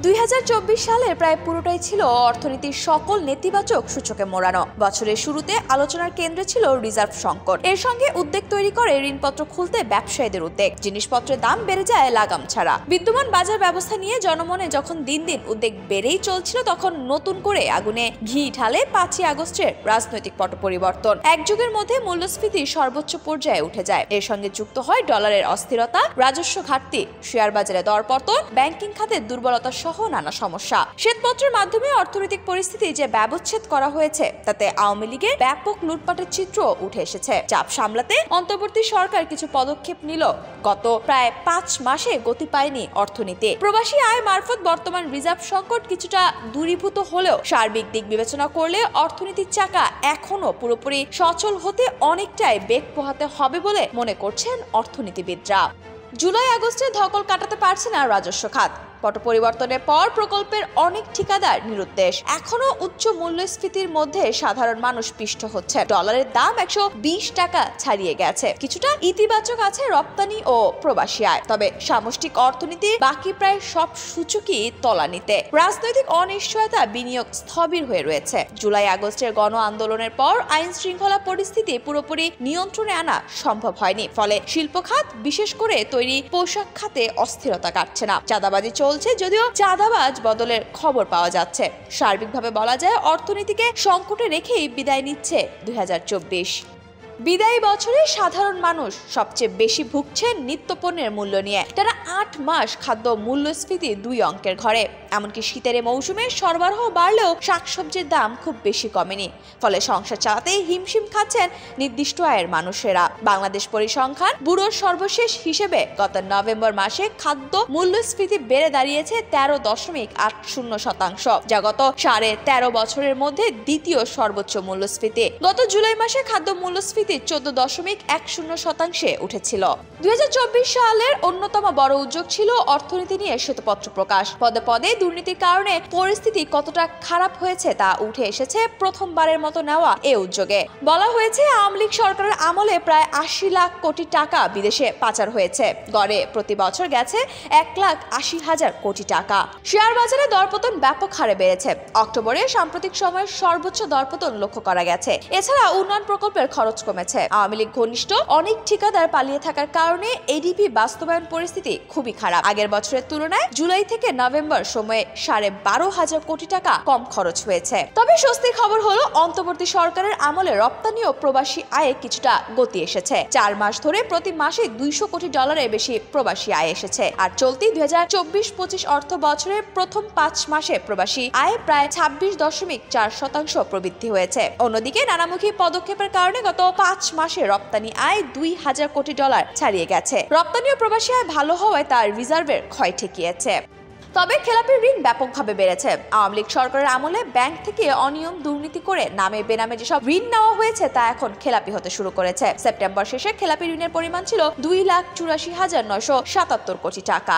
2024 সালের প্রায় পুরোটাই ছিল অর্থনীতির সকল নেতিবাচক সূচকে মোড়ানো। বছরের শুরুতে আলোচনার কেন্দ্রে ছিল রিজার্ভ সংকট। এর সঙ্গে উদ্বেগ তৈরি করে ঋণপত্র খুলতে ব্যবসায়ীদের উদ্বেগ। জিনিসপত্রের দাম বেড়ে যায় লাগাম ছাড়া। বিদ্যমান বাজার ব্যবস্থা নিয়ে জনমনে যখন দিন দিন উদ্বেগ বেড়েই চলছিল, তখন নতুন করে আগুনে ঘি ঢালে 5ই আগস্টের রাজনৈতিক পট পরিবর্তন। এক যুগের মধ্যে মূল্যস্ফীতি সর্বোচ্চ পর্যায়ে উঠে যায়। এর সঙ্গে যুক্ত হয় ডলারের অস্থিরতা, রাজস্ব ঘাটতি, শেয়ার বাজারে দরপতন, ব্যাংকিং খাতের দুর্বলতা সহ নানা সমস্যা। শ্বেতপত্রের মাধ্যমে অর্থনৈতিক পরিস্থিতি যে ব্যবচ্ছেদ করা হয়েছে, তাতে আওয়ামী লীগের ব্যাপক লুটপাটের চিত্র উঠে এসেছে। চাপ সামলাতে অন্তর্বর্তী সরকার কিছু পদক্ষেপ নিল। গত প্রায় 5 মাসে গতি পায়নি অর্থনীতি। প্রবাসী আয় মারফত বর্তমান রিজার্ভ সংকট কিছুটা দূরীভূত হলেও সার্বিক দিক বিবেচনা করলে অর্থনীতির চাকা এখনো পুরোপুরি সচল হতে অনেকটাই বেগ পোহাতে হবে বলে মনে করছেন অর্থনীতিবিদরা। জুলাই আগস্টে ধকল কাটাতে পারছে না রাজস্ব খাত। পট পরিবর্তনের পর প্রকল্পের অনেক ঠিকাদার নিরুদ্দেশ। এখনো উচ্চ মূল্যস্ফীতির মধ্যে সাধারণ মানুষ পিষ্ট হচ্ছে। ডলারের দাম 120 টাকা ছাড়িয়ে গেছে। কিছুটা ইতিবাচক আছে রপ্তানি ও প্রবাসী আয়, তবে সামষ্টিক অর্থনীতির বাকি প্রায় সব সূচকই তলানিতে। রাজনৈতিক অনিশ্চয়তা, বিনিয়োগ স্থবির হয়ে রয়েছে। জুলাই আগস্টের গণ আন্দোলনের পর আইন শৃঙ্খলা পরিস্থিতি পুরোপুরি নিয়ন্ত্রণে আনা সম্ভব হয়নি। ফলে শিল্প খাত, বিশেষ করে তৈরি পোশাক খাতে অস্থিরতা কাটছে না। চাঁদাবাজি চলছে, যদিও চাঁদাবাজ বদলের খবর পাওয়া যাচ্ছে। সার্বিকভাবে বলা যায় অর্থনীতিকে সংকটে রেখেই বিদায় নিচ্ছে 2024। বিদায়ী বছরে সাধারণ মানুষ সবচেয়ে বেশি ভুগছেন নিত্যপণ্যের মূল্য নিয়ে। টানা 8 মাস খাদ্য মূল্যস্ফীতি 2 অঙ্কের ঘরে। এমনকি শীতের মৌসুমে সরবরাহ বাড়লেও শাকসবজির দাম খুব বেশি কমেনি। ফলে সংসার চালাতে হিমশিম খাচ্ছেন নির্দিষ্ট আয়ের মানুষেরা। বাংলাদেশ পরিসংখ্যান ব্যুরোর সর্বশেষ হিসেবে গত নভেম্বর মাসে খাদ্য মূল্যস্ফীতি বেড়ে দাঁড়িয়েছে 13.80%, যা গত 13.5 বছরের মধ্যে দ্বিতীয় সর্বোচ্চ মূল্যস্ফীতি। গত জুলাই মাসে খাদ্য মূল্যস্ফীতি 14.10% উঠেছিল। 2024 সালের অন্যতম বড় উদ্যোগ ছিল অর্থনীতি নিয়ে শ্বেতপত্র প্রকাশ। পদে পদে দুর্নীতির কারণে পরিস্থিতি কতটা খারাপ হয়েছে তা উঠে এসেছে প্রথমবারের মতো নেওয়া এ উদ্যোগে। বলা হয়েছে আওয়ামী লীগ সরকারের আমলে প্রায় 80 লাখ কোটি টাকা বিদেশে পাচার হয়েছে। গড়ে প্রতি বছর গেছে 1,80,000 কোটি টাকা। শেয়ার বাজারে দরপতন ব্যাপক হারে বেড়েছে। অক্টোবরে সাম্প্রতিক সময়ের সর্বোচ্চ দরপতন লক্ষ্য করা গেছে। এছাড়া উন্নয়ন প্রকল্পের খরচ কমেছে। আওয়ামী লীগ ঘনিষ্ঠ অনেক ঠিকাদার পালিয়ে থাকার কারণে এডিপি বাস্তবায়ন পরিস্থিতি খুবই খারাপ। আগের বছরের তুলনায় জুলাই থেকে নভেম্বর সময়ে 12,500 কোটি টাকা কম খরচ হয়েছে। তবে স্বস্তির খবর হলো অন্তর্বর্তী সরকারের আমলে রপ্তানি ও প্রবাসী আয়ে কিছুটা গতি এসেছে। 4 মাস ধরে প্রতি মাসে 200 কোটি ডলারের বেশি প্রবাসী আয় এসেছে। আর চলতি 2024-25 অর্থ বছরের প্রথম 5 মাসে প্রবাসী আয় প্রায় 26.4% প্রবৃদ্ধি হয়েছে। অন্যদিকে নানামুখী পদক্ষেপের কারণে গত 5 মাসে রপ্তানি আয় 2,000 কোটি ডলার ছাড়িয়ে গেছে। রপ্তানি ও প্রবাসী আয় ভালো হওয়ায় তার রিজার্ভের ক্ষয় ঠেকিয়েছে। তবে খেলাপি ঋণ ব্যাপকভাবে বেড়েছে। আওয়ামী লীগ সরকারের আমলে ব্যাংক থেকে অনিয়ম, দুর্নীতি করে নামে বেনামে যেসব ঋণ নেওয়া হয়েছে তা এখন খেলাপি হতে শুরু করেছে। সেপ্টেম্বর শেষে খেলাপি ঋণের পরিমাণ ছিল 2,84,977 কোটি টাকা।